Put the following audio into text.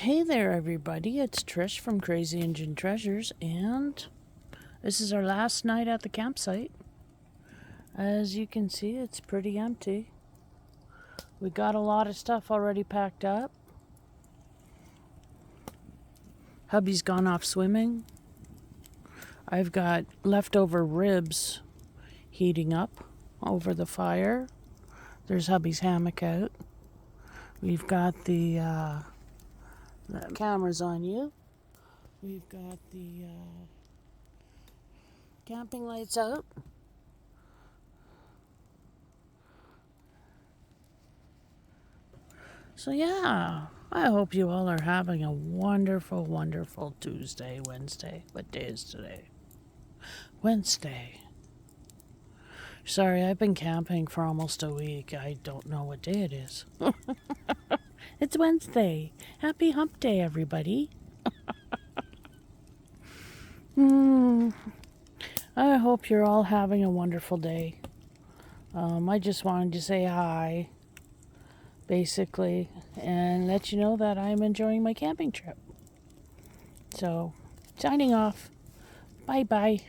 Hey there, everybody. It's Trish from Crazy Engine Treasures, and this is our last night at the campsite. As you can see, it's pretty empty. We got a lot of stuff already packed up. Hubby's gone off swimming. I've got leftover ribs heating up over the fire. There's hubby's hammock out. We've got the cameras on you. We've got the camping lights out. So yeah, I hope you all are having a wonderful, wonderful Tuesday, Wednesday. What day is today? Wednesday. Sorry, I've been camping for almost a week. I don't know what day it is. It's Wednesday. Happy hump day, everybody. I hope you're all having a wonderful day. I just wanted to say hi, basically, and let you know that I'm enjoying my camping trip. So, signing off. Bye bye.